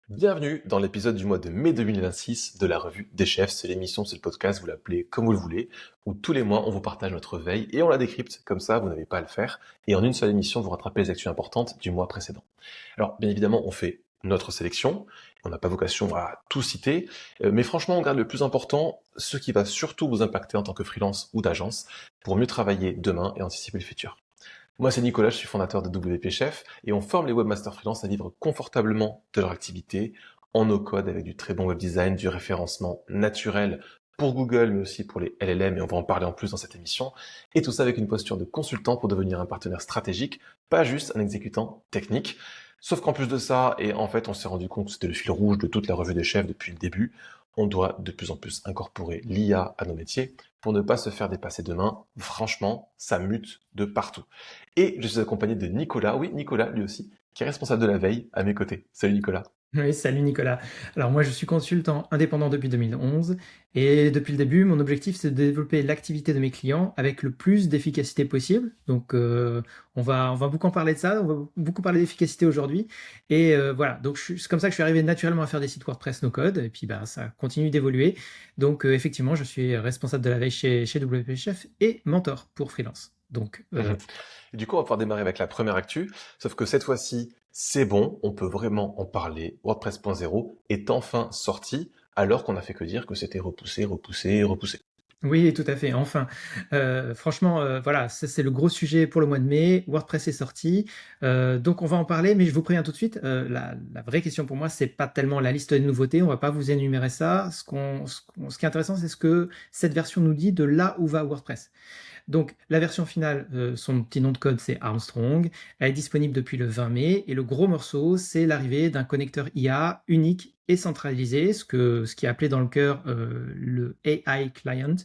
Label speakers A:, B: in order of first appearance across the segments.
A: Bienvenue dans l'épisode du mois de mai 2026 de la revue des chefs. C'est l'émission, c'est le podcast, vous l'appelez comme vous le voulez, où tous les mois on vous partage notre veille et on la décrypte, comme ça vous n'avez pas à le faire. Et en une seule émission, vous rattrapez les actus importantes du mois précédent. Alors bien évidemment, on fait notre sélection, on n'a pas vocation à tout citer, mais franchement on garde le plus important, ce qui va surtout vous impacter en tant que freelance ou d'agence, pour mieux travailler demain et anticiper le futur. Moi, c'est Nicolas, je suis fondateur de WP Chef et on forme les webmasters freelance à vivre confortablement de leur activité en no-code avec du très bon web design, du référencement naturel pour Google, mais aussi pour les LLM, et on va en parler en plus dans cette émission. Et tout ça avec une posture de consultant pour devenir un partenaire stratégique, pas juste un exécutant technique. Sauf qu'en plus de ça, et en fait, on s'est rendu compte que c'était le fil rouge de toute la revue des chefs depuis le début, on doit de plus en plus incorporer l'IA à nos métiers pour ne pas se faire dépasser demain. Franchement, ça mute de partout. Et je suis accompagné de Nicolas, oui Nicolas lui aussi, qui est responsable de la veille à mes côtés. Salut Nicolas.
B: Oui, salut Nicolas. Alors moi je suis consultant indépendant depuis 2011 et depuis le début mon objectif c'est de développer l'activité de mes clients avec le plus d'efficacité possible. Donc on va beaucoup en parler de ça, on va beaucoup parler d'efficacité aujourd'hui et voilà, donc c'est comme ça que je suis arrivé naturellement à faire des sites WordPress no code et puis bah, ça continue d'évoluer. Donc effectivement je suis responsable de la veille chez WP Chef et mentor pour freelance. Donc
A: Et du coup, on va pouvoir démarrer avec la première actu, sauf que cette fois-ci, c'est bon, on peut vraiment en parler. WordPress.0 est enfin sorti, alors qu'on n'a fait que dire que c'était repoussé, repoussé, repoussé.
B: Oui, tout à fait, enfin. Franchement, voilà, ça c'est le gros sujet pour le mois de mai. WordPress est sorti, donc on va en parler, mais je vous préviens tout de suite, la vraie question pour moi, c'est pas tellement la liste des nouveautés, on va pas vous énumérer ça. Ce qui est intéressant, c'est ce que cette version nous dit de là où va WordPress. Donc la version finale, son petit nom de code c'est Armstrong, elle est disponible depuis le 20 mai et le gros morceau c'est l'arrivée d'un connecteur IA unique et centralisé, ce qui est appelé dans le cœur le AI Client,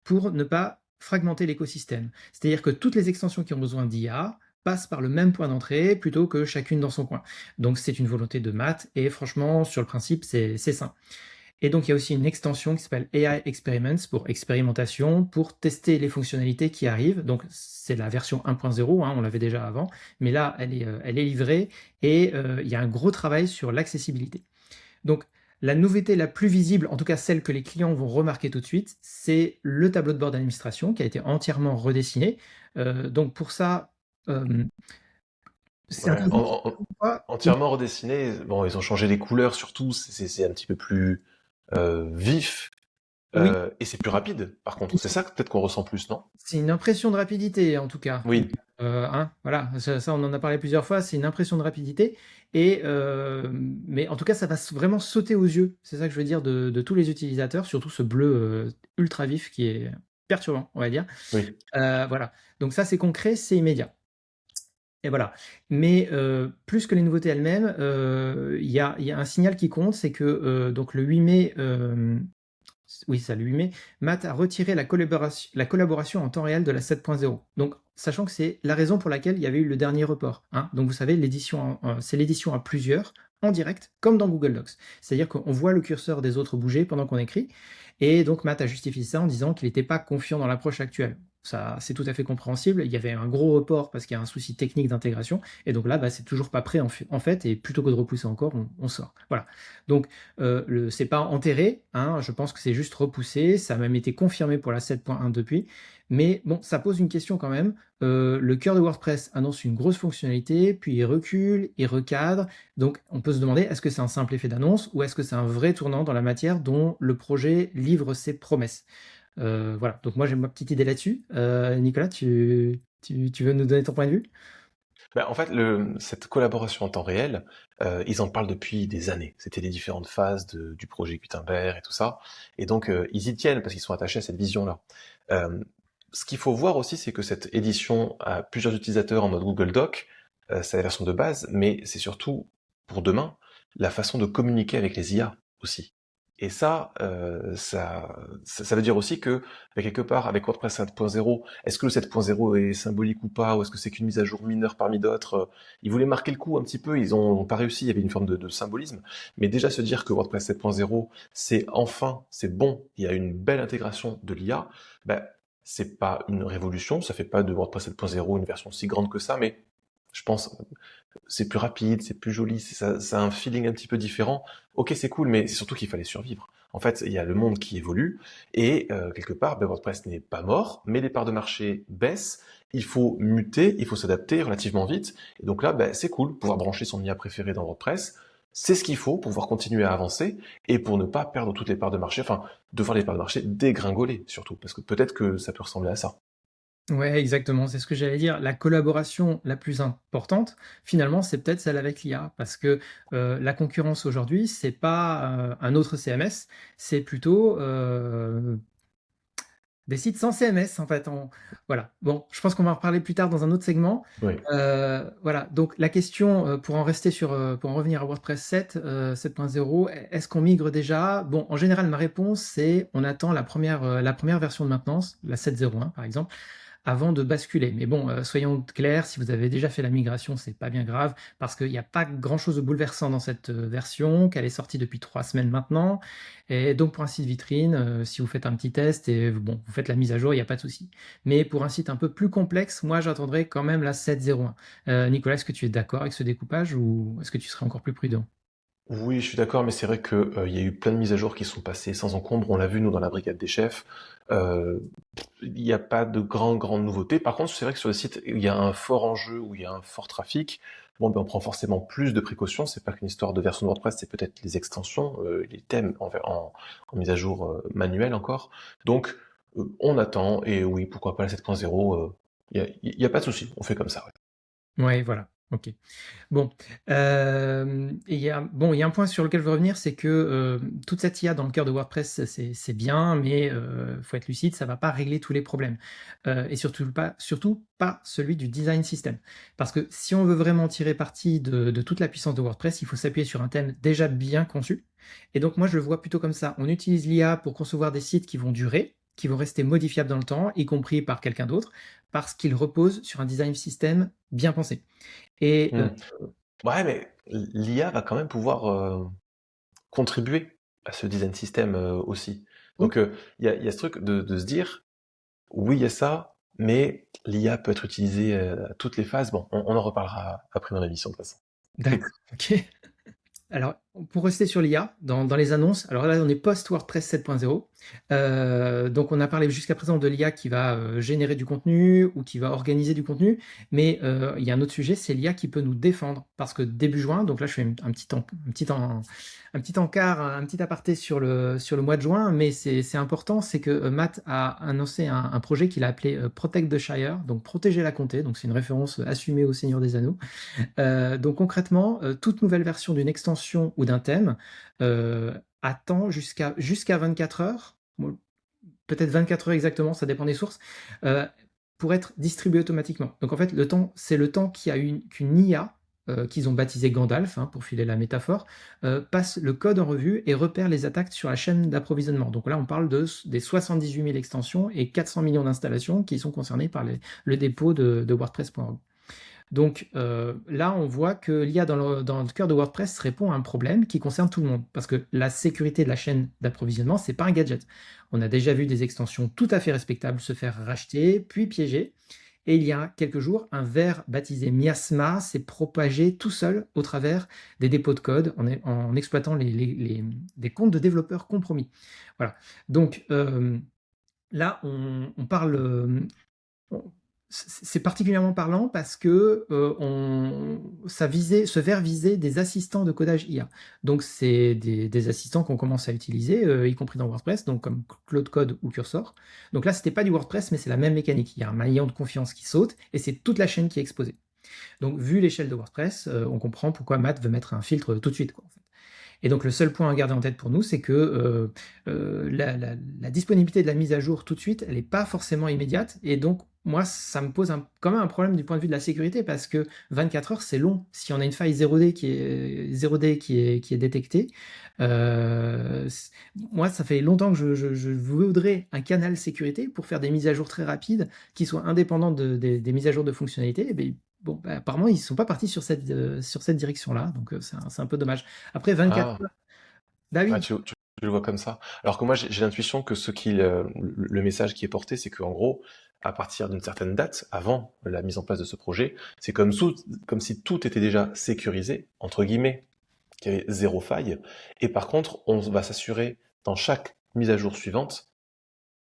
B: pour ne pas fragmenter l'écosystème. C'est-à-dire que toutes les extensions qui ont besoin d'IA passent par le même point d'entrée plutôt que chacune dans son coin. Donc c'est une volonté de Matt et franchement sur le principe c'est sain. Et donc, il y a aussi une extension qui s'appelle AI Experiments pour expérimentation, pour tester les fonctionnalités qui arrivent. Donc, c'est la version 1.0, hein, on l'avait déjà avant, mais là, elle est livrée et il y a un gros travail sur l'accessibilité. Donc, la nouveauté la plus visible, en tout cas celle que les clients vont remarquer tout de suite, c'est le tableau de bord d'administration qui a été entièrement redessiné. Donc, pour ça, euh, c'est
A: Ouais,
B: intéressant.
A: entièrement redessiné. Bon, ils ont changé les couleurs surtout, c'est un petit peu plus vif,
B: Oui,
A: et c'est plus rapide, par contre. C'est ça que peut-être qu'on ressent plus, non?
B: c'est une impression de rapidité en tout cas.
A: Oui.
B: Hein, voilà, ça, on en a parlé plusieurs fois, c'est une impression de rapidité, et, mais en tout cas ça va vraiment sauter aux yeux, c'est ça que je veux dire de tous les utilisateurs, surtout ce bleu ultra vif qui est perturbant, on va dire.
A: Oui.
B: Voilà, donc ça c'est concret, c'est immédiat. Et voilà. Mais plus que les nouveautés elles-mêmes, il y a un signal qui compte, c'est que donc le 8 mai, oui, ça, le 8 mai, Matt a retiré la collaboration en temps réel de la 7.0. Donc, sachant que c'est la raison pour laquelle il y avait eu le dernier report, hein. Donc, vous savez, c'est l'édition à plusieurs, en direct, comme dans Google Docs. C'est-à-dire qu'on voit le curseur des autres bouger pendant qu'on écrit. Et donc, Matt a justifié ça en disant qu'il n'était pas confiant dans l'approche actuelle. Ça, c'est tout à fait compréhensible. Il y avait un gros report parce qu'il y a un souci technique d'intégration. Et donc là, bah, c'est toujours pas prêt en fait. Et plutôt que de repousser encore, on sort. Voilà. Donc, c'est pas enterré, hein, je pense que c'est juste repoussé, ça a même été confirmé pour la 7.1 depuis, mais bon, ça pose une question quand même. Le cœur de WordPress annonce une grosse fonctionnalité, puis il recule, il recadre, donc on peut se demander est-ce que c'est un simple effet d'annonce ou est-ce que c'est un vrai tournant dans la matière dont le projet livre ses promesses. Voilà, donc moi j'ai ma petite idée là-dessus. Nicolas, tu veux nous donner ton point de vue?
A: Bah, en fait, cette collaboration en temps réel, ils en parlent depuis des années. C'était les différentes phases du projet Gutenberg et tout ça. Et donc, ils y tiennent parce qu'ils sont attachés à cette vision-là. Euh, Ce qu'il faut voir aussi, c'est que cette édition a plusieurs utilisateurs en mode Google Doc. C'est la version de base, mais c'est surtout, pour demain, la façon de communiquer avec les IA aussi. Et ça, ça veut dire aussi que, quelque part, avec WordPress 7.0, est-ce que le 7.0 est symbolique ou pas, ou est-ce que c'est qu'une mise à jour mineure parmi d'autres? Ils voulaient marquer le coup un petit peu, ils ont pas réussi, il y avait une forme de symbolisme. Mais déjà se dire que WordPress 7.0, c'est enfin, c'est bon, il y a une belle intégration de l'IA, ben, c'est pas une révolution, ça fait pas de WordPress 7.0 une version si grande que ça, mais je pense, c'est plus rapide, c'est plus joli, ça a un feeling un petit peu différent. Ok, c'est cool, mais c'est surtout qu'il fallait survivre. En fait, il y a le monde qui évolue et quelque part, ben, WordPress n'est pas mort, mais les parts de marché baissent. Il faut muter, il faut s'adapter relativement vite. Et donc là, ben, c'est cool, pouvoir brancher son IA préféré dans WordPress. C'est ce qu'il faut pour pouvoir continuer à avancer et pour ne pas perdre toutes les parts de marché, enfin, de voir les parts de marché dégringoler surtout, parce que peut-être que ça peut ressembler à ça.
B: Ouais, exactement, c'est ce que j'allais dire. La collaboration la plus importante, finalement, c'est peut-être celle avec l'IA, parce que la concurrence aujourd'hui, c'est pas un autre CMS, c'est plutôt des sites sans CMS, en fait. Voilà. Bon, je pense qu'on va en reparler plus tard dans un autre segment.
A: Oui.
B: Voilà. Donc, la question, pour en rester pour en revenir à WordPress 7, 7.0, est-ce qu'on migre déjà? Bon, en général, ma réponse, c'est on attend la première version de maintenance, la 7.01 par exemple, avant de basculer. Mais bon, soyons clairs, si vous avez déjà fait la migration, c'est pas bien grave, parce qu'il n'y a pas grand-chose de bouleversant dans cette version, qu'elle est sortie depuis 3 semaines maintenant. Et donc pour un site vitrine, si vous faites un petit test et bon, vous faites la mise à jour, il n'y a pas de souci. Mais pour un site un peu plus complexe, moi j'attendrai quand même la 7.01. Nicolas, est-ce que tu es d'accord avec ce découpage ou est-ce que tu serais encore plus prudent?
A: Oui, je suis d'accord, mais c'est vrai que, il y a eu plein de mises à jour qui sont passées sans encombre. On l'a vu, nous, dans la brigade des chefs. Euh, il n'y a pas de grandes nouveautés. Par contre, c'est vrai que sur le site, il y a un fort enjeu, où il y a un fort trafic. Bon, ben, on prend forcément plus de précautions. C'est pas qu'une histoire de version de WordPress, c'est peut-être les extensions, les thèmes en mise à jour manuelle encore. Donc, on attend, et oui, pourquoi pas la 7.0, il y a pas de souci, on fait comme ça, ouais.
B: Ouais, voilà. Ok. Bon, et il y a un point sur lequel je veux revenir, c'est que toute cette IA dans le cœur de WordPress, c'est bien, mais faut être lucide, ça va pas régler tous les problèmes. Et surtout pas celui du design system. Parce que si on veut vraiment tirer parti de toute la puissance de WordPress, il faut s'appuyer sur un thème déjà bien conçu. Et donc moi, je le vois plutôt comme ça. On utilise l'IA pour concevoir des sites qui vont durer, qui vont rester modifiables dans le temps, y compris par quelqu'un d'autre, parce qu'ils reposent sur un design system bien pensé. Et
A: Hmm. Ouais, mais l'IA va quand même pouvoir contribuer à ce design system aussi.
B: oui,
A: Donc il y a ce truc de se dire, oui, il y a ça, mais l'IA peut être utilisée à toutes les phases. Bon, on en reparlera après dans l'émission de toute façon.
B: d'accord, ok. Alors, pour rester sur l'IA, dans les annonces, alors là, on est post-WordPress 7.0. Donc, on a parlé jusqu'à présent de l'IA qui va générer du contenu ou qui va organiser du contenu. Mais il y a un autre sujet, c'est l'IA qui peut nous défendre. Parce que début juin, donc là, je fais un petit aparté sur le mois de juin, mais c'est important, c'est que Matt a annoncé un projet qu'il a appelé Protect the Shire, donc protéger la comté. Donc, c'est une référence assumée au Seigneur des Anneaux. Donc concrètement, toute nouvelle version d'une extension ou d'un thème attend jusqu'à 24 heures, bon, peut-être 24 heures exactement, ça dépend des sources, euh, pour être distribué automatiquement. Donc en fait, c'est le temps qu'une IA, qu'ils ont baptisé Gandalf, hein, pour filer la métaphore, passe le code en revue et repère les attaques sur la chaîne d'approvisionnement. Donc là, on parle des 78 000 extensions et 400 millions d'installations qui sont concernées par le dépôt de WordPress.org. Donc là, on voit que l'IA dans le cœur de WordPress répond à un problème qui concerne tout le monde. Parce que la sécurité de la chaîne d'approvisionnement, c'est pas un gadget. On a déjà vu des extensions tout à fait respectables se faire racheter, puis piéger. Et il y a quelques jours, un ver baptisé Miasma s'est propagé tout seul au travers des dépôts de code en exploitant des comptes de développeurs compromis. Voilà. Donc là, on parle. C'est particulièrement parlant parce que ce vers visait des assistants de codage IA. Donc c'est des assistants qu'on commence à utiliser, y compris dans WordPress, donc comme Claude Code ou Cursor. Donc là, c'était pas du WordPress, mais c'est la même mécanique. Il y a un maillon de confiance qui saute et c'est toute la chaîne qui est exposée. Donc vu l'échelle de WordPress, on comprend pourquoi Matt veut mettre un filtre tout de suite, quoi, en fait. Et donc le seul point à garder en tête pour nous, c'est que la disponibilité de la mise à jour tout de suite, elle n'est pas forcément immédiate. Et donc moi, ça me pose quand même un problème du point de vue de la sécurité parce que 24 heures, c'est long. Si on a une faille 0D qui est détectée, moi, ça fait longtemps que je voudrais un canal sécurité pour faire des mises à jour très rapides qui soient indépendantes des mises à jour de fonctionnalités. Et bien, bon, bah, apparemment, ils ne sont pas partis sur cette direction-là, donc c'est un peu dommage. Après 24
A: Ah,
B: heures, bah
A: ah,
B: oui,
A: tu Je le vois comme ça. Alors que moi, j'ai l'intuition que le message qui est porté, c'est qu'en gros, à partir d'une certaine date, avant la mise en place de ce projet, c'est comme si tout était déjà sécurisé, entre guillemets, qu'il y avait zéro faille. Et par contre, on va s'assurer dans chaque mise à jour suivante,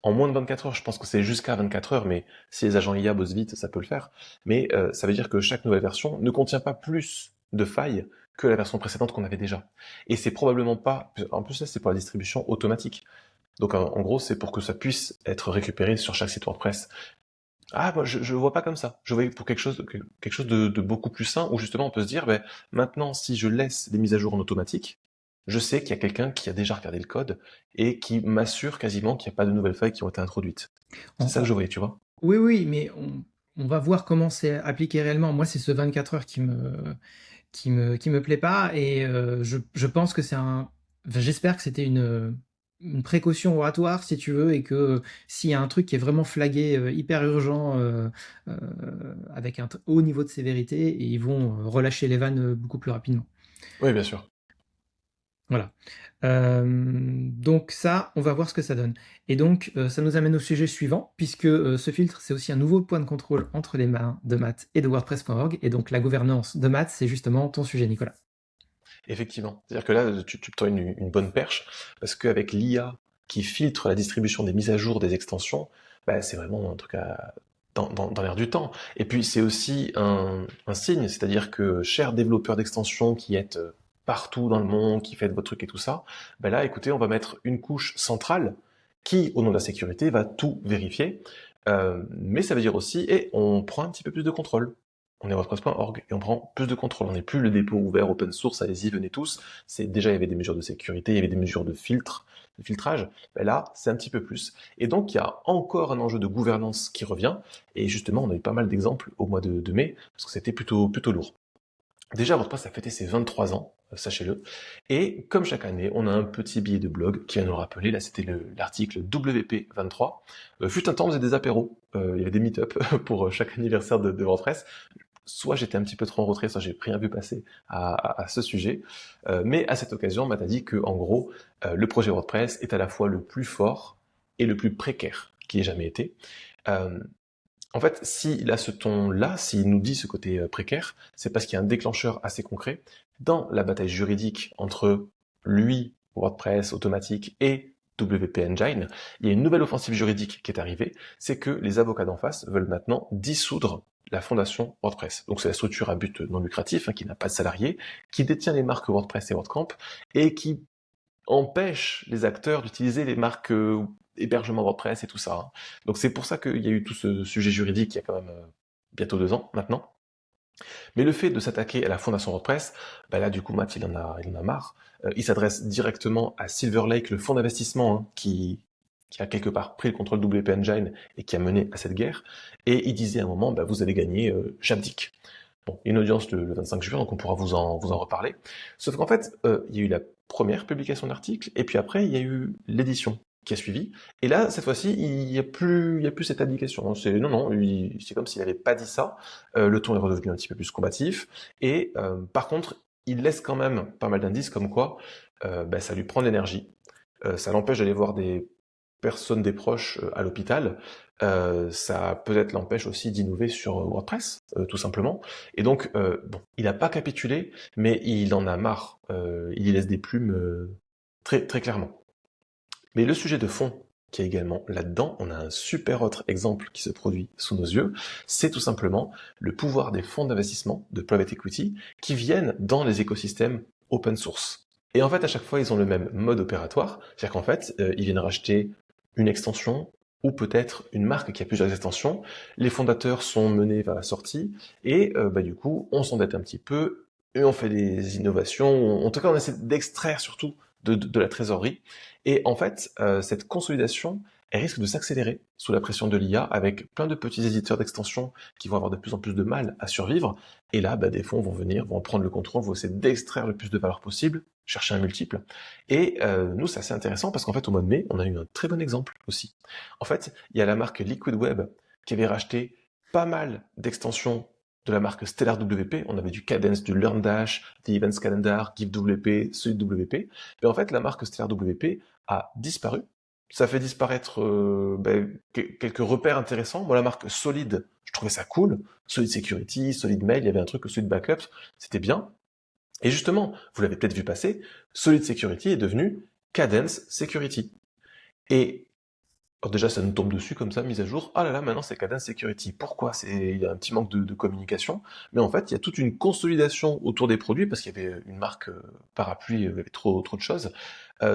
A: en moins de 24 heures, je pense que c'est jusqu'à 24 heures, mais si les agents IA bossent vite, ça peut le faire. Mais ça veut dire que chaque nouvelle version ne contient pas plus de failles que la version précédente qu'on avait déjà. Et c'est probablement pas... En plus, là, c'est pour la distribution automatique. Donc en gros, c'est pour que ça puisse être récupéré sur chaque site WordPress. Ah, moi, je vois pas comme ça. Je voyais pour quelque chose de beaucoup plus sain, où justement on peut se dire, ben, maintenant, si je laisse les mises à jour en automatique, je sais qu'il y a quelqu'un qui a déjà regardé le code et qui m'assure quasiment qu'il n'y a pas de nouvelles failles qui ont été introduites. C'est
B: On-
A: ça que
B: on-
A: je voyais, tu vois.
B: oui, oui, mais on va voir comment c'est appliqué réellement. Moi, c'est ce 24 heures qui me plaît pas et je pense que enfin, j'espère que c'était une précaution oratoire, si tu veux, et que s'il y a un truc qui est vraiment flagué, hyper urgent, euh, avec un haut niveau de sévérité, et ils vont relâcher les vannes beaucoup plus rapidement.
A: Oui, bien sûr.
B: Voilà. Donc ça, on va voir ce que ça donne. Et donc, ça nous amène au sujet suivant, puisque ce filtre, c'est aussi un nouveau point de contrôle entre les mains de Matt et de WordPress.org. Et donc, la gouvernance de Matt, c'est justement ton sujet, Nicolas.
A: Effectivement. C'est-à-dire que là, tu tends une bonne perche, parce qu'avec l'IA qui filtre la distribution des mises à jour des extensions, bah, c'est vraiment un truc dans l'air du temps. Et puis c'est aussi un signe, c'est-à-dire que chers développeurs d'extensions qui êtes partout dans le monde, qui faites votre truc et tout ça, bah là, écoutez, on va mettre une couche centrale qui, au nom de la sécurité, va tout vérifier. Mais ça veut dire aussi, et on prend un petit peu plus de contrôle. On est WordPress.org et on prend plus de contrôle. On n'est plus le dépôt ouvert, open source, allez-y, venez tous. Déjà, il y avait des mesures de sécurité, il y avait des mesures de filtrage. Ben là, c'est un petit peu plus. Et donc, il y a encore un enjeu de gouvernance qui revient. Et justement, on a eu pas mal d'exemples au mois de mai, parce que c'était plutôt lourd. Déjà, WordPress a fêté ses 23 ans, sachez-le. Et comme chaque année, on a un petit billet de blog qui va nous le rappeler. Là, c'était l'article WP23. Fut un temps, on faisait des apéros. Il y avait des meet-up pour chaque anniversaire de WordPress. Soit j'étais un petit peu trop en retrait, soit j'ai rien vu passer à ce sujet. Mais à cette occasion, Matt a dit que, en gros, le projet WordPress est à la fois le plus fort et le plus précaire qui ait jamais été. Euh, En fait, s'il a ce ton-là, s'il nous dit ce côté précaire, c'est parce qu'il y a un déclencheur assez concret dans la bataille juridique entre lui, WordPress automatique, et WP Engine. Il y a une nouvelle offensive juridique qui est arrivée, c'est que les avocats d'en face veulent maintenant dissoudre la fondation WordPress. Donc c'est la structure à but non lucratif, qui n'a pas de salariés, qui détient les marques WordPress et WordCamp, et qui empêche les acteurs d'utiliser les marques hébergement WordPress et tout ça, hein. Donc c'est pour ça qu'il y a eu tout ce sujet juridique il y a quand même bientôt 2 ans maintenant. Mais le fait de s'attaquer à la fondation WordPress, bah là du coup Matt il en a marre. Il s'adresse directement à Silver Lake, le fonds d'investissement, qui a quelque part pris le contrôle de WP Engine et qui a mené à cette guerre. Et il disait à un moment, bah, vous allez gagner, j'abdique. Bon, il y a une audience le 25 juin, donc on pourra vous en reparler. Sauf qu'en fait, il y a eu la première publication d'article, et puis après, il y a eu l'édition qui a suivi. Et là, cette fois-ci, il y a plus cette abdication. Non, c'est comme s'il n'avait pas dit ça. Le ton est redevenu un petit peu plus combatif. Et par contre, il laisse quand même pas mal d'indices comme quoi bah, ça lui prend de l'énergie. Ça l'empêche d'aller voir des personnes, des proches à l'hôpital. Ça peut-être l'empêche aussi d'innover sur WordPress, tout simplement. Et donc, bon, il n'a pas capitulé, mais il en a marre. Il y laisse des plumes très, très clairement. Mais le sujet de fond qui est également là-dedans, on a un super autre exemple qui se produit sous nos yeux, c'est tout simplement le pouvoir des fonds d'investissement de private equity qui viennent dans les écosystèmes open source. Et en fait, à chaque fois, ils ont le même mode opératoire, c'est-à-dire qu'en fait, ils viennent racheter une extension ou peut-être une marque qui a plusieurs extensions. Les fondateurs sont menés vers la sortie et bah, du coup, on s'endette un petit peu et on fait des innovations. En tout cas, on essaie d'extraire surtout de la trésorerie. Et en fait, cette consolidation, elle risque de s'accélérer sous la pression de l'IA avec plein de petits éditeurs d'extensions qui vont avoir de plus en plus de mal à survivre. Et là, bah, des fonds vont venir, vont prendre le contrôle, vont essayer d'extraire le plus de valeur possible, chercher un multiple. Et nous, c'est assez intéressant parce qu'en fait, au mois de mai, on a eu un très bon exemple aussi. En fait, il y a la marque Liquid Web qui avait racheté pas mal d'extensions de la marque Stellar WP, on avait du Cadence, du LearnDash, du Events Calendar, GiveWP, SolidWP. Et en fait, la marque Stellar WP a disparu. Ça fait disparaître quelques repères intéressants. Moi, la marque Solid, je trouvais ça cool. Solid Security, Solid Mail, il y avait un truc, Solid Backups, c'était bien. Et justement, vous l'avez peut-être vu passer, Solid Security est devenu Cadence Security. Et alors déjà, ça nous tombe dessus comme ça, mise à jour. Ah là là, maintenant c'est Cadence Security. Pourquoi? Il y a un petit manque de communication. Mais en fait, il y a toute une consolidation autour des produits parce qu'il y avait une marque parapluie, il y avait trop de choses.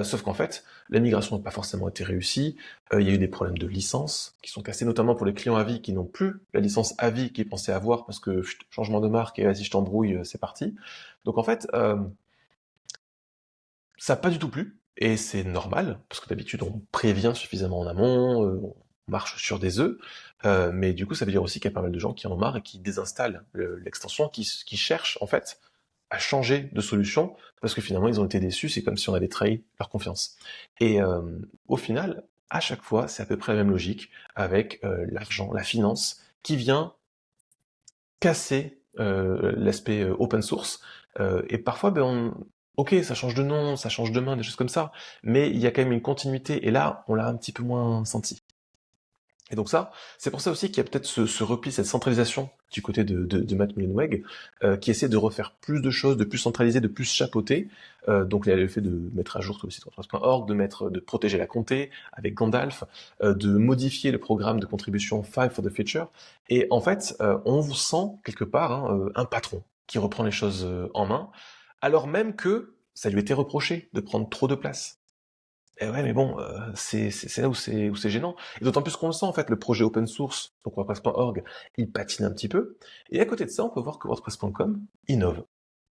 A: Sauf qu'en fait, la migration n'a pas forcément été réussie. Il y a eu des problèmes de licence qui sont cassés, notamment pour les clients à vie qui n'ont plus la licence à vie qu'ils pensaient avoir parce que changement de marque et vas-y, je t'embrouille, c'est parti. Donc en fait, ça n'a pas du tout plu, et c'est normal, parce que d'habitude on prévient suffisamment en amont, on marche sur des œufs, mais du coup ça veut dire aussi qu'il y a pas mal de gens qui en ont marre et qui désinstallent l'extension, qui cherchent en fait à changer de solution, parce que finalement ils ont été déçus, c'est comme si on avait trahi leur confiance. Et au final, à chaque fois, c'est à peu près la même logique, avec l'argent, la finance, qui vient casser l'aspect open source. Et parfois, ok, ça change de nom, ça change de main, des choses comme ça, mais il y a quand même une continuité. Et là, on l'a un petit peu moins senti. Et donc ça, c'est pour ça aussi qu'il y a peut-être ce repli, cette centralisation du côté de Matt Mullenweg, qui essaie de refaire plus de choses, de plus centraliser, de plus chapeauter. Donc il y a le fait de mettre à jour le site WordPress.org, de protéger la comté avec Gandalf, de modifier le programme de contribution Five for the Future. Et en fait, on vous sent quelque part un patron qui reprend les choses en main, alors même que ça lui était reproché de prendre trop de place. Et ouais, mais bon, c'est là où c'est gênant. Et d'autant plus qu'on le sent, en fait, le projet open source, donc WordPress.org, il patine un petit peu. Et à côté de ça, on peut voir que WordPress.com innove.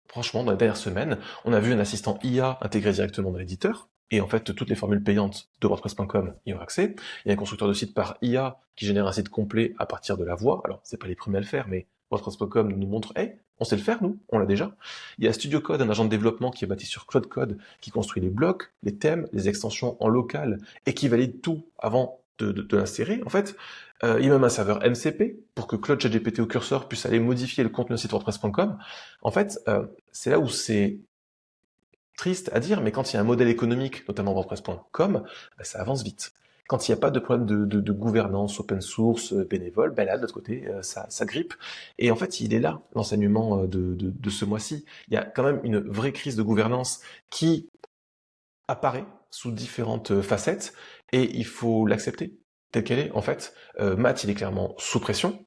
A: Franchement, dans les dernières semaines, on a vu un assistant IA intégré directement dans l'éditeur. Et en fait, toutes les formules payantes de WordPress.com y ont accès. Il y a un constructeur de site par IA qui génère un site complet à partir de la voix. Alors, c'est pas les premiers à le faire, mais WordPress.com nous montre, hey, on sait le faire, nous, on l'a déjà. Il y a Studio Code, un agent de développement qui est bâti sur Cloud Code, qui construit les blocs, les thèmes, les extensions en local, et qui valide tout avant de l'insérer. En fait, il y a même un serveur MCP pour que Claude ChatGPT au curseur puisse aller modifier le contenu du site WordPress.com. En fait, c'est là où c'est triste à dire, mais quand il y a un modèle économique, notamment WordPress.com, ça avance vite. Quand il n'y a pas de problème de gouvernance, open source, bénévole, là, de l'autre côté, ça grippe. Et en fait, il est là, l'enseignement de ce mois-ci. Il y a quand même une vraie crise de gouvernance qui apparaît sous différentes facettes, et il faut l'accepter telle qu'elle est. En fait, Matt, il est clairement sous pression,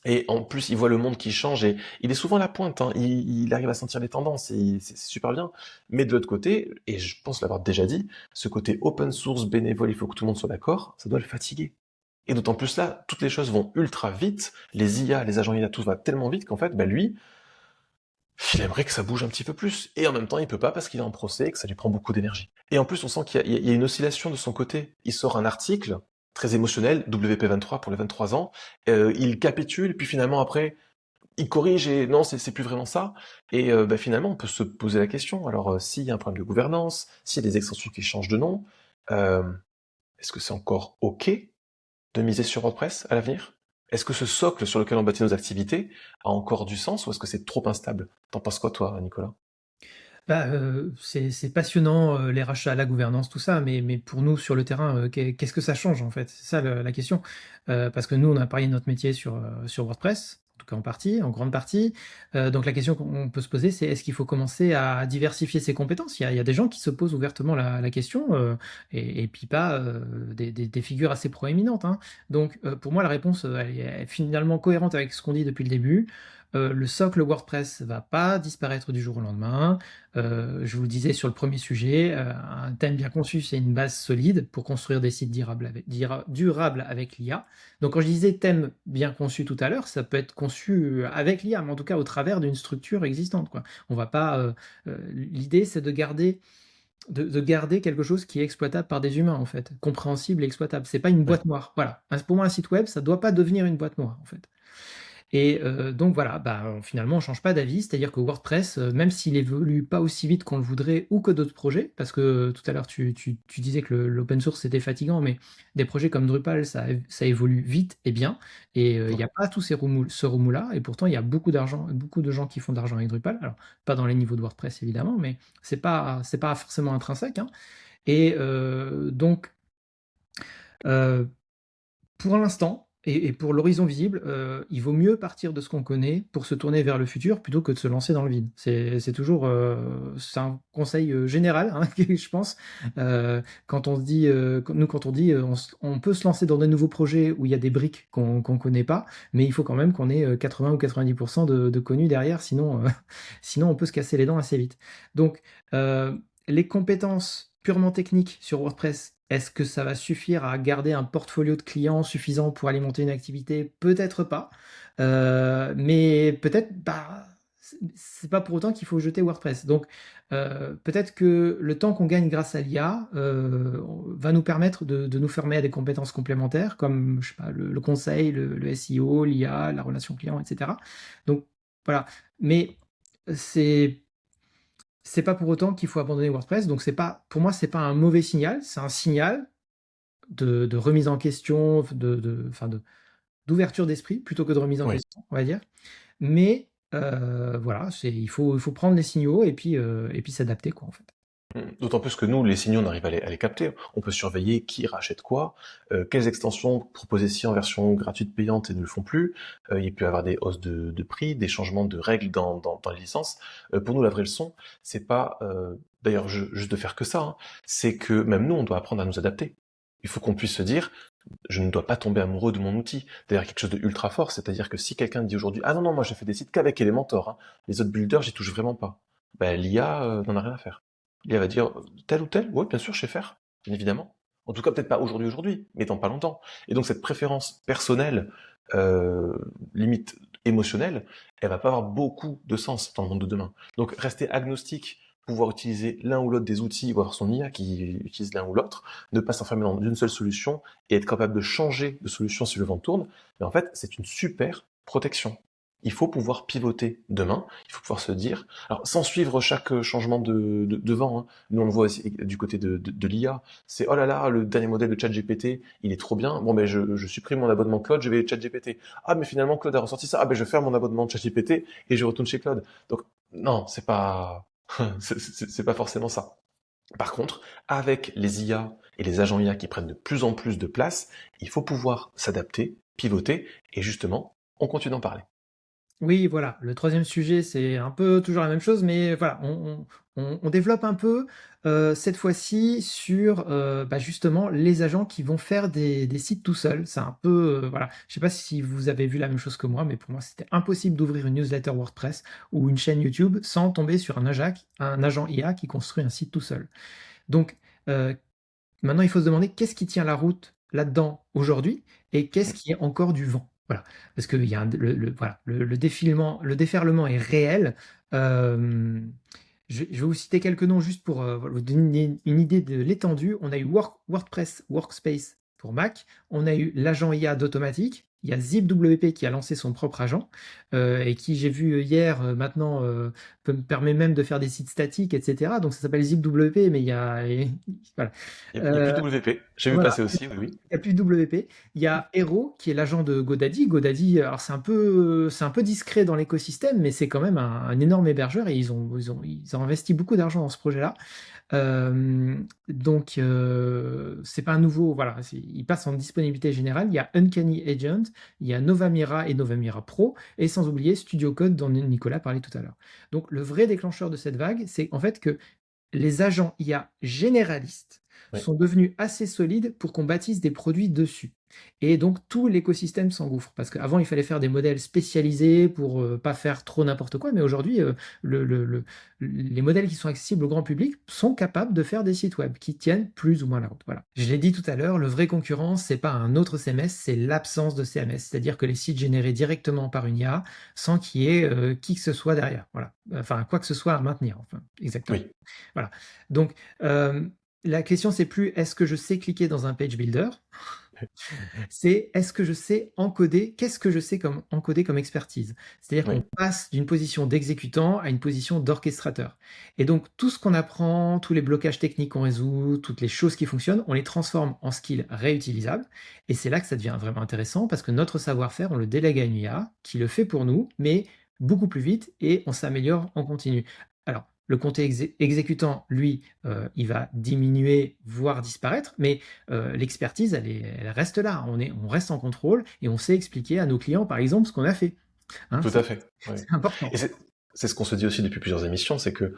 A: et en plus, il voit le monde qui change, et il est souvent à la pointe, hein. Il arrive à sentir les tendances, et c'est super bien. Mais de l'autre côté, et je pense l'avoir déjà dit, ce côté open source, bénévole, il faut que tout le monde soit d'accord, ça doit le fatiguer. Et d'autant plus là, toutes les choses vont ultra vite, les IA, les agents IA, tout va tellement vite qu'en fait, lui, il aimerait que ça bouge un petit peu plus. Et en même temps, il peut pas parce qu'il est en procès et que ça lui prend beaucoup d'énergie. Et en plus, on sent qu'il y a une oscillation de son côté. Il sort un article très émotionnel, WP23 pour les 23 ans. Il capitule, puis finalement après, il corrige et non, c'est plus vraiment ça. Et finalement, on peut se poser la question. Alors, s'il y a un problème de gouvernance, s'il y a des extensions qui changent de nom, euh, est-ce que c'est encore OK de miser sur WordPress à l'avenir? Est-ce que ce socle sur lequel on bâtit nos activités a encore du sens, ou est-ce que c'est trop instable? T'en penses quoi, toi, Nicolas?
B: C'est passionnant, les rachats, la gouvernance, tout ça, mais pour nous, sur le terrain, qu'est-ce que ça change, en fait? C'est ça la question. Parce que nous, on a parié notre métier sur WordPress, en tout cas en partie, en grande partie. Donc la question qu'on peut se poser, c'est est-ce qu'il faut commencer à diversifier ses compétences? Il y a des gens qui se posent ouvertement la question, et puis pas des figures assez proéminentes, hein. Donc pour moi, la réponse, elle est finalement cohérente avec ce qu'on dit depuis le début. Le socle WordPress va pas disparaître du jour au lendemain. Je vous le disais sur le premier sujet, un thème bien conçu, c'est une base solide pour construire des sites durables avec l'IA. Donc quand je disais thème bien conçu tout à l'heure, ça peut être conçu avec l'IA, mais en tout cas au travers d'une structure existante, quoi. On va pas. L'idée, c'est de garder quelque chose qui est exploitable par des humains, en fait, compréhensible et exploitable. C'est pas une
A: Ouais.
B: boîte noire. Voilà. Pour moi, un site web, ça doit pas devenir une boîte noire, en fait. Et donc voilà, finalement, on change pas d'avis. C'est-à-dire que WordPress, même s'il évolue pas aussi vite qu'on le voudrait ou que d'autres projets, parce que tout à l'heure, tu disais que l'open source c'était fatigant, mais des projets comme Drupal, ça évolue vite et bien. Et il n'y a
A: Ouais.
B: pas tous ce remous-là. Et pourtant, il y a beaucoup d'argent, beaucoup de gens qui font de l'argent avec Drupal. Alors, pas dans les niveaux de WordPress évidemment, mais c'est pas forcément intrinsèque, hein. Et donc, euh, pour l'instant, et pour l'horizon visible, il vaut mieux partir de ce qu'on connaît pour se tourner vers le futur plutôt que de se lancer dans le vide. C'est toujours, c'est un conseil général, hein, je pense. Quand on se dit, quand on dit, on peut se lancer dans de nouveaux projets où il y a des briques qu'on connaît pas, mais il faut quand même qu'on ait 80 ou 90% de connus derrière, sinon, sinon on peut se casser les dents assez vite. Donc, les compétences purement techniques sur WordPress, est-ce que ça va suffire à garder un portfolio de clients suffisant pour alimenter une activité? Peut-être pas. Mais peut-être, c'est pas pour autant qu'il faut jeter WordPress. Donc, peut-être que le temps qu'on gagne grâce à l'IA va nous permettre de nous former à des compétences complémentaires, comme je sais pas, le conseil, le SEO, l'IA, la relation client, etc. Donc, voilà. Mais c'est c'est pas pour autant qu'il faut abandonner WordPress. Donc c'est pas, pour moi, c'est pas un mauvais signal, c'est un signal de remise en question, d'ouverture d'esprit plutôt que de remise en
A: Oui.
B: question, on va dire. Mais voilà, il faut prendre les signaux et puis s'adapter, quoi, en fait.
A: D'autant plus que nous, les signaux, on arrive à les capter. On peut surveiller qui rachète quoi, quelles extensions proposées si en version gratuite payante et ne le font plus. Il peut y avoir des hausses de prix, des changements de règles dans les licences. Pour nous, la vraie leçon, c'est pas d'ailleurs juste de faire que ça, hein. C'est que même nous, on doit apprendre à nous adapter. Il faut qu'on puisse se dire, je ne dois pas tomber amoureux de mon outil. D'ailleurs, quelque chose de ultra fort, c'est-à-dire que si quelqu'un dit aujourd'hui, ah non, non, moi je fais des sites qu'avec Elementor, hein. Les autres builders, j'y touche vraiment pas. Ben, l'IA n'en a rien à faire. L'IA va dire, tel ou tel, ouais, bien sûr, je sais faire, bien évidemment. En tout cas, peut-être pas aujourd'hui, mais dans pas longtemps. Et donc, cette préférence personnelle, euh, limite émotionnelle, elle va pas avoir beaucoup de sens dans le monde de demain. Donc, rester agnostique, pouvoir utiliser l'un ou l'autre des outils, ou avoir son IA qui utilise l'un ou l'autre, ne pas s'enfermer dans une seule solution et être capable de changer de solution si le vent tourne, mais en fait, c'est une super protection. Il faut pouvoir pivoter demain, il faut pouvoir se dire, alors sans suivre chaque changement de vent, hein. Nous on le voit aussi du côté de l'IA, c'est oh là là, le dernier modèle de ChatGPT, il est trop bien, bon ben je supprime mon abonnement Claude, je vais ChatGPT. Ah mais finalement Claude a ressorti ça, ah ben je ferme mon abonnement de ChatGPT et je retourne chez Claude. Donc non, c'est pas c'est pas forcément ça. Par contre, avec les IA et les agents IA qui prennent de plus en plus de place, il faut pouvoir s'adapter, pivoter, et justement, on continue d'en parler.
B: Oui, voilà. Le troisième sujet, c'est un peu toujours la même chose, mais voilà, on développe un peu cette fois-ci sur justement les agents qui vont faire des sites tout seuls. C'est un peu, voilà. Je sais pas si vous avez vu la même chose que moi, mais pour moi, c'était impossible d'ouvrir une newsletter WordPress ou une chaîne YouTube sans tomber sur un agent IA qui construit un site tout seul. Donc, euh, maintenant, il faut se demander qu'est-ce qui tient la route là-dedans aujourd'hui et qu'est-ce qui est encore du vent. Voilà. Parce que il y a voilà, le déferlement est réel. Euh, je vais vous citer quelques noms juste pour vous donner une idée de l'étendue. On a eu WordPress Workspace pour Mac, on a eu l'agent IA d'Automatique, il y a ZipWP qui a lancé son propre agent et qui, j'ai vu hier, maintenant permet même de faire des sites statiques, etc. Donc ça s'appelle ZipWP, mais il y a, voilà.
A: Il y a plus de
B: Euh,
A: WP. J'ai vu
B: voilà,
A: passer aussi, oui, oui.
B: il n'y a plus de WP. Il y a Hero qui est l'agent de GoDaddy. GoDaddy, alors c'est un peu discret dans l'écosystème, mais c'est quand même un énorme hébergeur et ils ont investi beaucoup d'argent dans ce projet-là. Donc, c'est pas un nouveau, voilà, il passe en disponibilité générale. Il y a Uncanny Agent, il y a Novamira et Novamira Pro, et sans oublier Studio Code dont Nicolas parlait tout à l'heure. Donc, le vrai déclencheur de cette vague, c'est en fait que les agents IA généralistes
A: Oui.
B: sont devenus assez solides pour qu'on bâtisse des produits dessus. Et donc tout l'écosystème s'engouffre. Parce qu'avant, il fallait faire des modèles spécialisés pour pas faire trop n'importe quoi. Mais aujourd'hui, les modèles qui sont accessibles au grand public sont capables de faire des sites web qui tiennent plus ou moins la route. Voilà. Je l'ai dit tout à l'heure, le vrai concurrent, c'est pas un autre CMS, c'est l'absence de CMS. C'est-à-dire que les sites générés directement par une IA sans qu'il y ait qui que ce soit derrière. Voilà. Enfin, quoi que ce soit à maintenir. Enfin, exactement.
A: Oui.
B: Voilà. Donc, la question, c'est plus est-ce que je sais cliquer dans un page builder? C'est est-ce que je sais encoder? Qu'est-ce que je sais comme encoder comme expertise? C'est-à-dire
A: Oui,
B: qu'on passe d'une position d'exécutant à une position d'orchestrateur. Et donc tout ce qu'on apprend, tous les blocages techniques qu'on résout, toutes les choses qui fonctionnent, on les transforme en skills réutilisables. Et c'est là que ça devient vraiment intéressant parce que notre savoir-faire, on le délègue à une IA qui le fait pour nous, mais beaucoup plus vite et on s'améliore en continu. Alors, le côté exécutant, lui, il va diminuer, voire disparaître, mais l'expertise, elle reste là. On reste en contrôle et on sait expliquer à nos clients, par exemple, ce qu'on a fait. Hein,
A: tout à fait. Oui.
B: c'est important.
A: Et c'est ce qu'on se dit aussi depuis plusieurs émissions, c'est que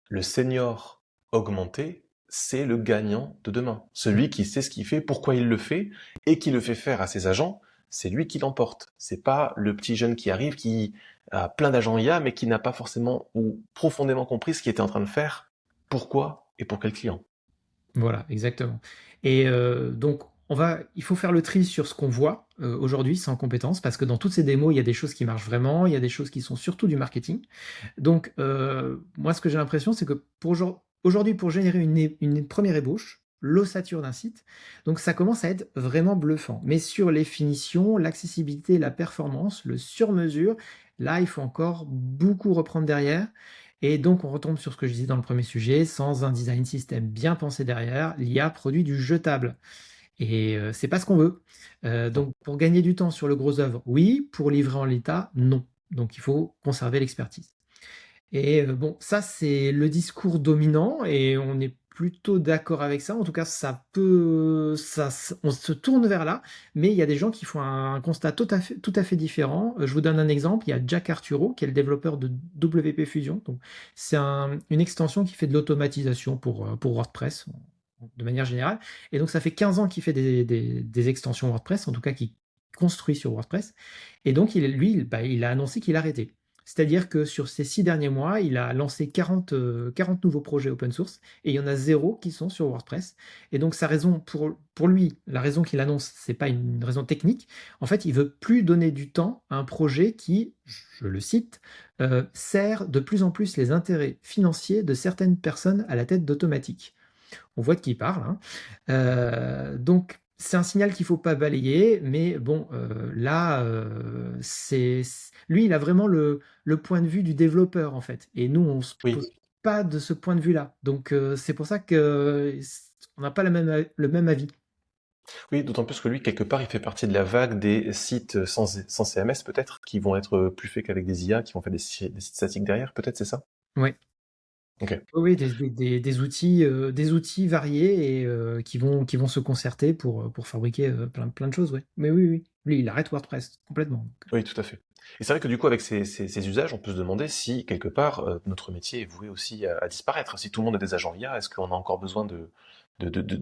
A: le senior augmenté, c'est le gagnant de demain. Celui qui sait ce qu'il fait, pourquoi il le fait, et qui le fait faire à ses agents, c'est lui qui l'emporte. C'est pas le petit jeune qui arrive, qui a plein d'agents IA, mais qui n'a pas forcément ou profondément compris ce qu'il était en train de faire, pourquoi et pour quel client.
B: Voilà, exactement. Et donc, il faut faire le tri sur ce qu'on voit aujourd'hui sans compétences, parce que dans toutes ces démos, il y a des choses qui marchent vraiment, il y a des choses qui sont surtout du marketing. Donc, moi, ce que j'ai l'impression, c'est que aujourd'hui, pour générer une première ébauche, l'ossature d'un site, donc ça commence à être vraiment bluffant. Mais sur les finitions, l'accessibilité, la performance, le sur-mesure, là, il faut encore beaucoup reprendre derrière. Et donc, on retombe sur ce que je disais dans le premier sujet, sans un design system bien pensé derrière, l'IA produit du jetable. Et c'est pas ce qu'on veut.
A: Non.
B: Donc, pour gagner du temps sur le gros œuvre, oui. Pour livrer en l'état, non. Donc, il faut conserver l'expertise. Et bon, ça, c'est le discours dominant et on est plutôt d'accord avec ça. En tout cas, on se tourne vers là, mais il y a des gens qui font un constat tout à fait différent. Je vous donne un exemple. Il y a Jack Arturo, qui est le développeur de WP Fusion. Donc, c'est une extension qui fait de l'automatisation pour WordPress de manière générale. Et donc, ça fait 15 ans qu'il fait des extensions WordPress, en tout cas, qui construit sur WordPress. Et donc, il a annoncé qu'il arrêtait. C'est-à-dire que sur ces 6 derniers mois, il a lancé 40 nouveaux projets open source et il y en a 0 qui sont sur WordPress. Et donc sa raison pour lui, la raison qu'il annonce, c'est pas une raison technique. En fait, il veut plus donner du temps à un projet qui, je le cite, sert de plus en plus les intérêts financiers de certaines personnes à la tête d'Automatique. On voit de qui il parle, hein. Donc c'est un signal qu'il faut pas balayer, mais bon, là, lui, il a vraiment le point de vue du développeur, en fait. Et nous, on se
A: Oui,
B: pose pas de ce point de vue-là. Donc c'est pour ça que on n'a pas le même avis.
A: oui, d'autant plus que lui, quelque part, il fait partie de la vague des sites sans CMS, peut-être, qui vont être plus faits qu'avec des IA, qui vont faire des sites statiques derrière, peut-être, c'est ça?
B: Ouais.
A: Ok.
B: Oui, des outils variés et qui vont se concerter pour fabriquer plein de choses, ouais. Mais oui, oui. Lui, il arrête WordPress complètement.
A: Oui, tout à fait. Et c'est vrai que du coup, avec ces usages, on peut se demander si, quelque part, notre métier est voué aussi à disparaître. Si tout le monde a des agents IA, est-ce qu'on a encore besoin de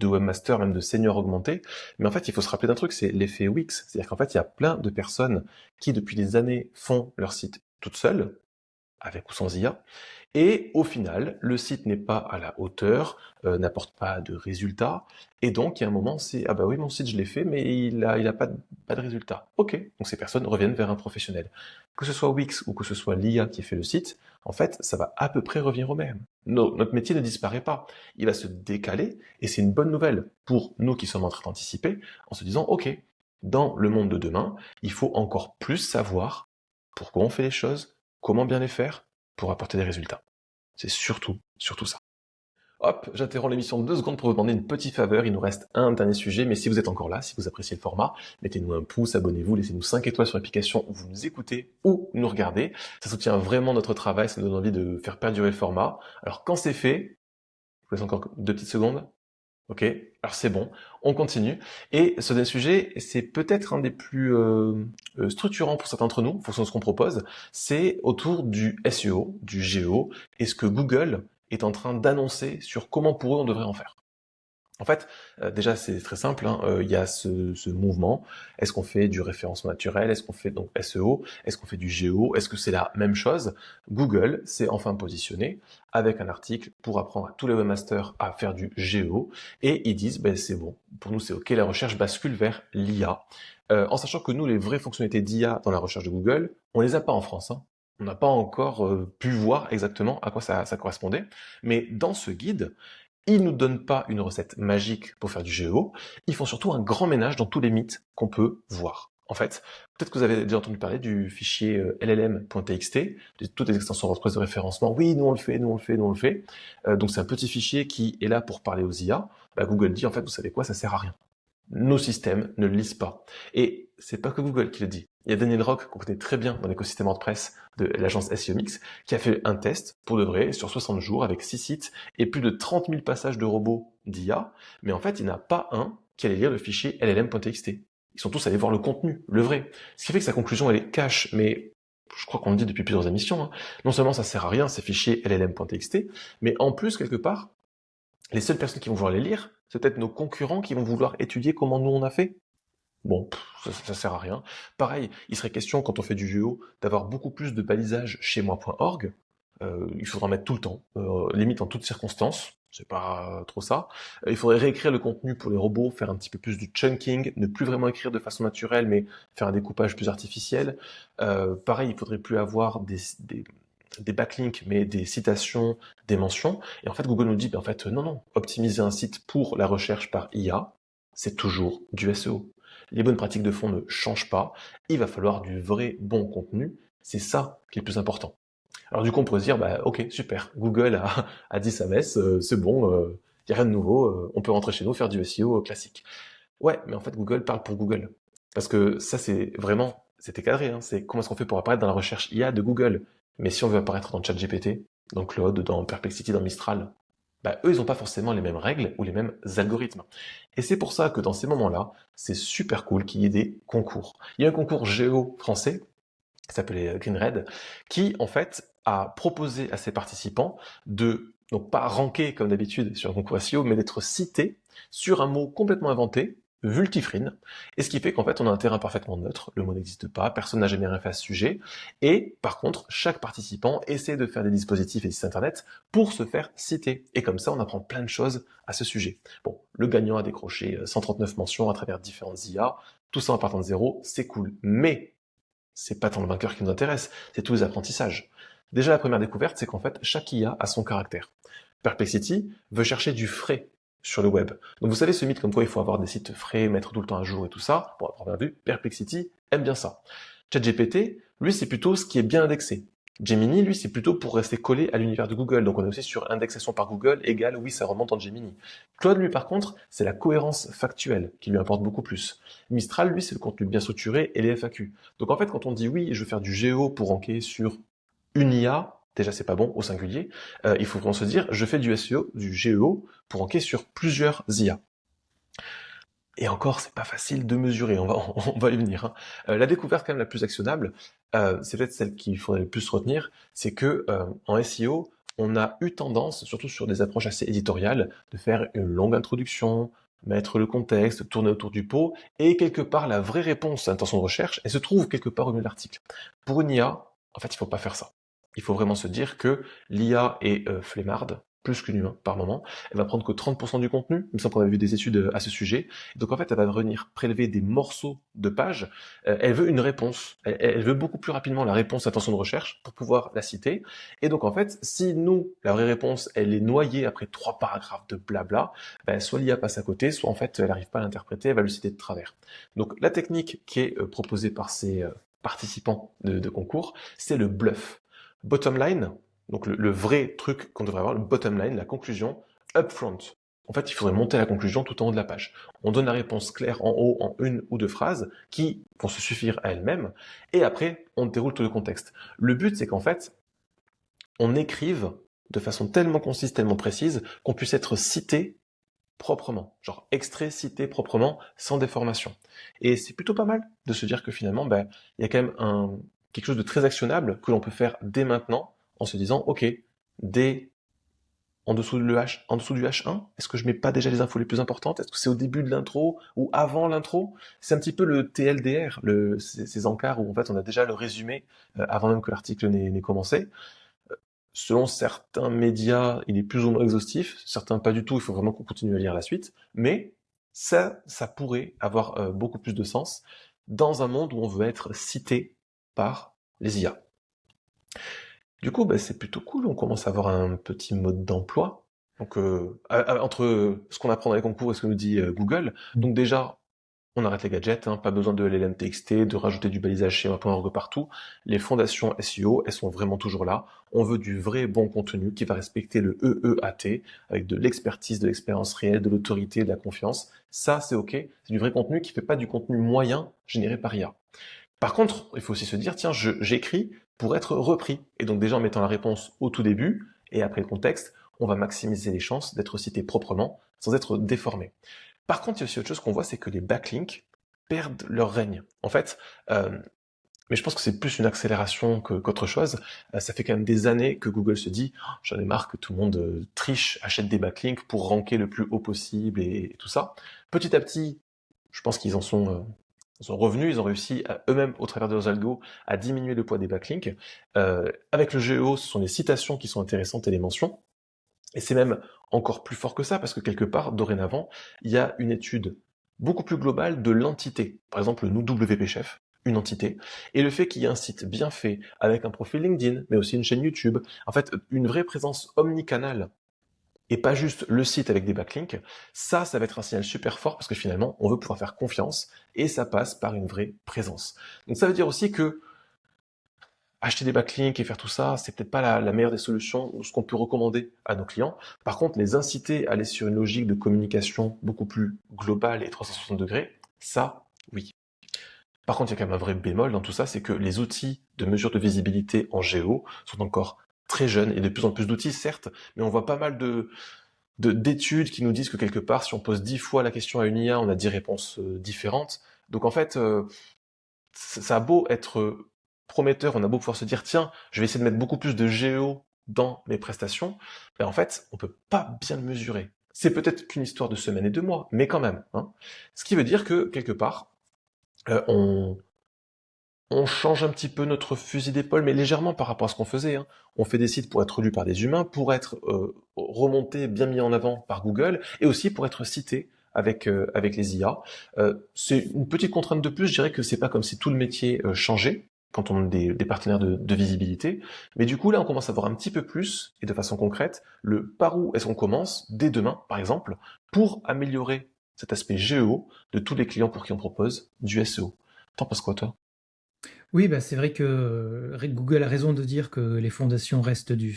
A: webmaster, même de seniors augmentés? Mais en fait, il faut se rappeler d'un truc, c'est l'effet Wix. C'est-à-dire qu'en fait, il y a plein de personnes qui, depuis des années, font leur site toutes seules, avec ou sans IA. Et au final, le site n'est pas à la hauteur, n'apporte pas de résultats. Et donc, il y a un moment, c'est ah bah oui, mon site, je l'ai fait, mais il a pas de résultat. Ok, donc ces personnes reviennent vers un professionnel. Que ce soit Wix ou que ce soit l'IA qui fait le site, en fait, ça va à peu près revenir au même. Notre métier ne disparaît pas. Il va se décaler, et c'est une bonne nouvelle pour nous qui sommes en train d'anticiper, en se disant, ok, dans le monde de demain, il faut encore plus savoir pourquoi on fait les choses, comment bien les faire, pour apporter des résultats. C'est surtout ça. Hop, j'interromps l'émission de 2 secondes pour vous demander une petite faveur. Il nous reste un dernier sujet, mais si vous êtes encore là, si vous appréciez le format, mettez-nous un pouce, abonnez-vous, laissez-nous 5 étoiles sur l'application où vous nous écoutez ou nous regardez. Ça soutient vraiment notre travail, ça nous donne envie de faire perdurer le format. Alors quand c'est fait, je vous laisse encore 2 petites secondes. Ok, alors c'est bon, on continue. Et ce dernier sujet, c'est peut-être un des plus structurants pour certains d'entre nous, en fonction de ce qu'on propose, c'est autour du SEO, du GEO, et ce que Google est en train d'annoncer sur comment pour eux on devrait en faire. En fait, déjà c'est très simple, hein, il y a ce mouvement. Est-ce qu'on fait du référencement naturel? Est-ce qu'on fait donc SEO? Est-ce qu'on fait du GEO? Est-ce que c'est la même chose? Google s'est enfin positionné avec un article pour apprendre à tous les webmasters à faire du GEO et ils disent ben c'est bon, pour nous c'est ok, la recherche bascule vers l'IA. En sachant que nous les vraies fonctionnalités d'IA dans la recherche de Google, on les a pas en France, hein. On n'a pas encore pu voir exactement à quoi ça correspondait, mais dans ce guide, ils nous donnent pas une recette magique pour faire du GEO, ils font surtout un grand ménage dans tous les mythes qu'on peut voir. En fait, peut-être que vous avez déjà entendu parler du fichier llm.txt, de toutes les extensions WordPress de référencement. Oui, nous on le fait, nous on le fait, nous on le fait. Donc c'est un petit fichier qui est là pour parler aux IA. Google dit en fait, vous savez quoi, ça sert à rien. Nos systèmes ne le lisent pas. Et c'est pas que Google qui le dit. Il y a Daniel Rock, qu'on connaît très bien dans l'écosystème WordPress de l'agence SEO Mix, qui a fait un test, pour de vrai, sur 60 jours, avec 6 sites et plus de 30 000 passages de robots d'IA. Mais en fait, il n'y en a pas un qui allait lire le fichier llm.txt. Ils sont tous allés voir le contenu, le vrai. Ce qui fait que sa conclusion, elle est cash, mais je crois qu'on le dit depuis plusieurs émissions. Non seulement ça sert à rien, ces fichiers llm.txt, mais en plus, quelque part, les seules personnes qui vont vouloir les lire, c'est peut-être nos concurrents qui vont vouloir étudier comment nous on a fait. Bon, ça sert à rien. Pareil, il serait question, quand on fait du GEO, d'avoir beaucoup plus de balisage chez moi.org. Il faudra mettre tout le temps, limite en toutes circonstances. C'est pas trop ça. Il faudrait réécrire le contenu pour les robots, faire un petit peu plus du chunking, ne plus vraiment écrire de façon naturelle, mais faire un découpage plus artificiel. Pareil, il faudrait plus avoir des backlinks, mais des citations, des mentions. Et en fait, Google nous dit, en fait, non, optimiser un site pour la recherche par IA, c'est toujours du SEO. Les bonnes pratiques de fond ne changent pas. Il va falloir du vrai bon contenu. C'est ça qui est le plus important. Alors du coup, on pourrait se dire, ok, super, Google a dit sa messe, c'est bon, y a rien de nouveau, on peut rentrer chez nous, faire du SEO classique. Ouais, mais en fait, Google parle pour Google. Parce que ça, c'est vraiment, c'était cadré, c'est comment est-ce qu'on fait pour apparaître dans la recherche IA de Google. Mais si on veut apparaître dans ChatGPT, dans Claude, dans Perplexity, dans Mistral, eux, ils n'ont pas forcément les mêmes règles ou les mêmes algorithmes. Et c'est pour ça que dans ces moments-là, c'est super cool qu'il y ait des concours. Il y a un concours Géo français, qui s'appelait GreenRed, qui, en fait, a proposé à ses participants de, donc pas ranker comme d'habitude sur un concours SEO, mais d'être cités sur un mot complètement inventé, Vultifrine, et ce qui fait qu'en fait on a un terrain parfaitement neutre, le mot n'existe pas, personne n'a jamais rien fait à ce sujet, et par contre chaque participant essaie de faire des dispositifs et des sites internet pour se faire citer, et comme ça on apprend plein de choses à ce sujet. Bon, le gagnant a décroché 139 mentions à travers différentes IA, tout ça en partant de zéro, c'est cool, mais c'est pas tant le vainqueur qui nous intéresse, c'est tous les apprentissages. Déjà la première découverte, c'est qu'en fait chaque IA a son caractère. Perplexity veut chercher du frais sur le web. Donc vous savez ce mythe comme quoi il faut avoir des sites frais, mettre tout le temps à jour et tout ça. Bon, à première vue, Perplexity aime bien ça. ChatGPT, lui, c'est plutôt ce qui est bien indexé. Gemini, lui, c'est plutôt pour rester collé à l'univers de Google. Donc on est aussi sur indexation par Google égale, oui, ça remonte en Gemini. Claude, lui, par contre, c'est la cohérence factuelle qui lui importe beaucoup plus. Mistral, lui, c'est le contenu bien structuré et les FAQ. Donc en fait, quand on dit oui, je veux faire du Géo pour ranker sur une IA, déjà c'est pas bon au singulier, il faut vraiment se dire je fais du SEO, du GEO pour ranker sur plusieurs IA. Et encore, c'est pas facile de mesurer, on va y venir. La découverte quand même la plus actionnable, c'est peut-être celle qu'il faudrait le plus retenir, c'est que en SEO, on a eu tendance, surtout sur des approches assez éditoriales, de faire une longue introduction, mettre le contexte, tourner autour du pot, et quelque part la vraie réponse à l'intention de recherche, elle se trouve quelque part au milieu de l'article. Pour une IA, en fait, il faut pas faire ça. Il faut vraiment se dire que l'IA est flemmarde, plus qu'une humain par moment. Elle va prendre que 30% du contenu, il me semble qu'on avait vu des études à ce sujet. Et donc en fait, elle va venir prélever des morceaux de pages. Elle veut une réponse. Elle veut beaucoup plus rapidement la réponse à l'intention de recherche pour pouvoir la citer. Et donc en fait, si nous, la vraie réponse, elle est noyée après 3 paragraphes de blabla, soit l'IA passe à côté, soit en fait, elle n'arrive pas à l'interpréter, elle va le citer de travers. Donc la technique qui est proposée par ces participants de concours, c'est le bluff. Bottom line, donc le vrai truc qu'on devrait avoir, le bottom line, la conclusion, upfront. En fait, il faudrait monter la conclusion tout en haut de la page. On donne la réponse claire en haut, en une ou deux phrases, qui vont se suffire à elles-mêmes, et après, on déroule tout le contexte. Le but, c'est qu'en fait, on écrive de façon tellement concise, tellement précise, qu'on puisse être cité proprement. Genre extrait, cité proprement, sans déformation. Et c'est plutôt pas mal de se dire que finalement, il y a quand même quelque chose de très actionnable que l'on peut faire dès maintenant, en se disant, ok, dès en dessous du H1, est-ce que je mets pas déjà les infos les plus importantes? Est-ce que c'est au début de l'intro ou avant l'intro? C'est un petit peu le TLDR, ces encarts où en fait on a déjà le résumé avant même que l'article n'ait commencé. Selon certains médias, il est plus ou moins exhaustif, certains pas du tout, il faut vraiment qu'on continue à lire la suite, mais ça pourrait avoir beaucoup plus de sens dans un monde où on veut être cité par les IA. Du coup, c'est plutôt cool, on commence à avoir un petit mode d'emploi. Donc, entre ce qu'on apprend dans les concours et ce que nous dit Google, donc déjà, on arrête les gadgets, hein, pas besoin de LLM-TXT, de rajouter du balisage schéma.org partout. Les fondations SEO, elles sont vraiment toujours là. On veut du vrai bon contenu qui va respecter le EEAT, avec de l'expertise, de l'expérience réelle, de l'autorité, de la confiance. Ça, c'est OK. C'est du vrai contenu qui fait pas du contenu moyen généré par IA. Par contre, il faut aussi se dire, tiens, j'écris pour être repris. Et donc déjà en mettant la réponse au tout début et après le contexte, on va maximiser les chances d'être cité proprement sans être déformé. Par contre, il y a aussi autre chose qu'on voit, c'est que les backlinks perdent leur règne. En fait, mais je pense que c'est plus une accélération qu'autre chose. Ça fait quand même des années que Google se dit, oh, j'en ai marre que tout le monde triche, achète des backlinks pour ranker le plus haut possible et tout ça. Petit à petit, je pense qu'ils en sont revenus, ils ont réussi eux-mêmes, au travers de leurs algos, à diminuer le poids des backlinks. Avec le GEO, ce sont les citations qui sont intéressantes et les mentions. Et c'est même encore plus fort que ça, parce que quelque part, dorénavant, il y a une étude beaucoup plus globale de l'entité. Par exemple, nous, WP Chef, une entité, et le fait qu'il y ait un site bien fait, avec un profil LinkedIn, mais aussi une chaîne YouTube, en fait, une vraie présence omnicanale, et pas juste le site avec des backlinks, ça va être un signal super fort, parce que finalement, on veut pouvoir faire confiance, et ça passe par une vraie présence. Donc ça veut dire aussi que acheter des backlinks et faire tout ça, c'est peut-être pas la meilleure des solutions ou ce qu'on peut recommander à nos clients. Par contre, les inciter à aller sur une logique de communication beaucoup plus globale et 360 degrés, ça, oui. Par contre, il y a quand même un vrai bémol dans tout ça, c'est que les outils de mesure de visibilité en géo sont encore très jeunes et de plus en plus d'outils, certes, mais on voit pas mal d'études qui nous disent que quelque part, si on pose 10 fois la question à une IA, on a 10 réponses différentes. Donc en fait, ça a beau être prometteur, on a beau pouvoir se dire, tiens, je vais essayer de mettre beaucoup plus de géo dans mes prestations, ben en fait, on peut pas bien le mesurer. C'est peut-être qu'une histoire de semaines et de mois, mais quand même. Hein. Ce qui veut dire que, quelque part, euh, on, on change un petit peu notre fusil d'épaule, mais légèrement par rapport à ce qu'on faisait. Hein. On fait des sites pour être lus par des humains, pour être remontés, bien mis en avant par Google, et aussi pour être cités avec les IA. C'est une petite contrainte de plus, je dirais que c'est pas comme si tout le métier changeait quand on a des partenaires de visibilité, mais du coup là on commence à voir un petit peu plus, et de façon concrète, le par où est-ce qu'on commence, dès demain par exemple, pour améliorer cet aspect GEO de tous les clients pour qui on propose du SEO. T'en penses quoi toi?
B: Oui, bah, c'est vrai que Google a raison de dire que les fondations restent du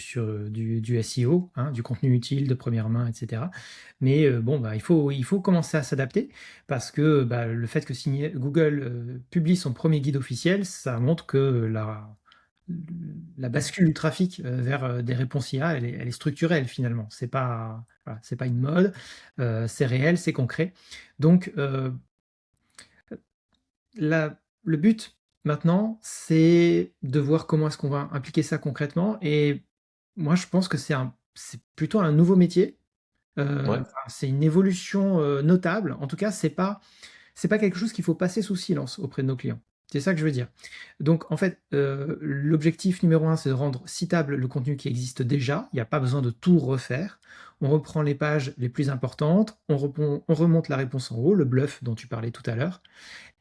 B: SEO, hein, du contenu utile de première main, etc. Mais bon, bah, il faut commencer à s'adapter parce que bah, le fait que Google publie son premier guide officiel, ça montre que la bascule du trafic vers des réponses IA, elle est structurelle finalement. C'est pas, voilà, c'est pas une mode, c'est réel, c'est concret. Donc, le but maintenant, c'est de voir comment est-ce qu'on va impliquer ça concrètement. Et moi, je pense que c'est plutôt un nouveau métier.
A: Ouais.
B: Enfin, c'est une évolution notable. En tout cas, c'est pas quelque chose qu'il faut passer sous silence auprès de nos clients. C'est ça que je veux dire. Donc, en fait, l'objectif numéro un, c'est de rendre citable le contenu qui existe déjà. Il n'y a pas besoin de tout refaire. On reprend les pages les plus importantes, on remonte la réponse en haut, le bluff dont tu parlais tout à l'heure.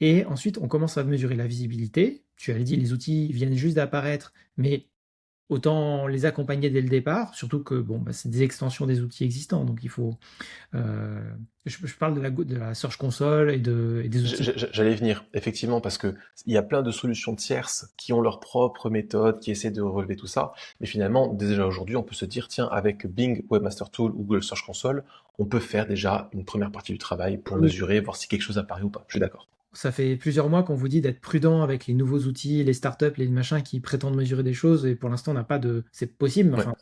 B: Et ensuite, on commence à mesurer la visibilité. Tu as dit, les outils viennent juste d'apparaître, mais autant les accompagner dès le départ, surtout que bon, bah, c'est des extensions des outils existants, donc il faut. euh, je parle de la Search Console et des outils.
A: J'allais venir, effectivement, parce que il y a plein de solutions tierces qui ont leur propre méthode, qui essaient de relever tout ça. Mais finalement, déjà aujourd'hui, on peut se dire, tiens, avec Bing Webmaster Tool ou Google Search Console, on peut faire déjà une première partie du travail pour
B: Oui.
A: mesurer, voir si quelque chose apparaît ou pas. Je suis d'accord.
B: Ça fait plusieurs mois qu'on vous dit d'être prudent avec les nouveaux outils, les startups, les machins qui prétendent mesurer des choses, et pour l'instant, on n'a pas de. C'est possible, mais
A: Ouais.
B: enfin,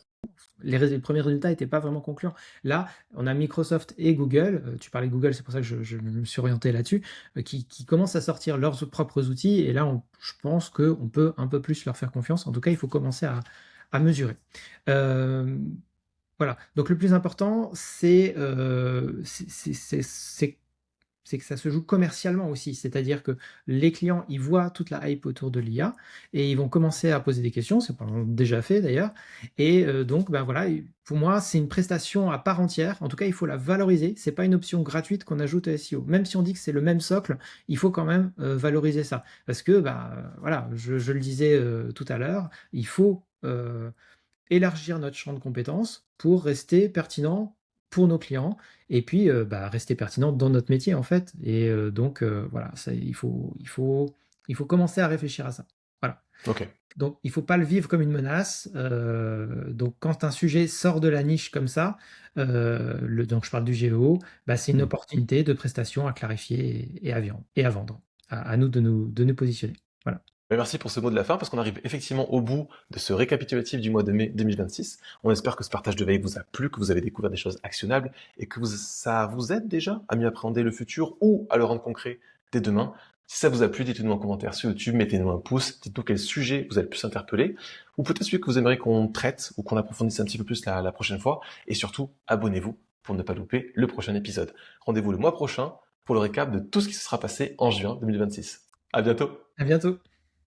B: les premiers résultats n'étaient pas vraiment concluants. Là, on a Microsoft et Google, tu parlais de Google, c'est pour ça que je me suis orienté là-dessus, qui commencent à sortir leurs propres outils, et là, je pense qu'on peut un peu plus leur faire confiance. En tout cas, il faut commencer à mesurer. Euh, voilà, donc le plus important, c'est que ça se joue commercialement aussi. C'est-à-dire que les clients, ils voient toute la hype autour de l'IA et ils vont commencer à poser des questions, c'est pas déjà fait d'ailleurs. Et donc, ben voilà, pour moi, c'est une prestation à part entière. En tout cas, il faut la valoriser. C'est pas une option gratuite qu'on ajoute à SEO. Même si on dit que c'est le même socle, il faut quand même valoriser ça. Parce que, bah, voilà, je le disais tout à l'heure, il faut élargir notre champ de compétences pour rester pertinent pour nos clients et puis rester pertinent dans notre métier en fait. Et donc voilà, il faut commencer à réfléchir à ça. Voilà.
A: Ok.
B: Donc, il ne faut pas le vivre comme une menace. Donc, quand un sujet sort de la niche comme ça, donc je parle du GEO, c'est une
A: Hmm.
B: opportunité de prestation à clarifier et à vendre. À nous de nous positionner. Voilà.
A: Mais merci pour ce mot de la fin, parce qu'on arrive effectivement au bout de ce récapitulatif du mois de mai 2026. On espère que ce partage de veille vous a plu, que vous avez découvert des choses actionnables et que ça vous aide déjà à mieux appréhender le futur ou à le rendre concret dès demain. Si ça vous a plu, dites-le nous en commentaire sur YouTube, mettez-nous un pouce, dites-nous quel sujet vous a le plus interpellé, ou peut-être celui que vous aimeriez qu'on traite ou qu'on approfondisse un petit peu plus la prochaine fois. Et surtout, abonnez-vous pour ne pas louper le prochain épisode. Rendez-vous le mois prochain pour le récap de tout ce qui se sera passé en juin 2026. À bientôt!
B: À bientôt.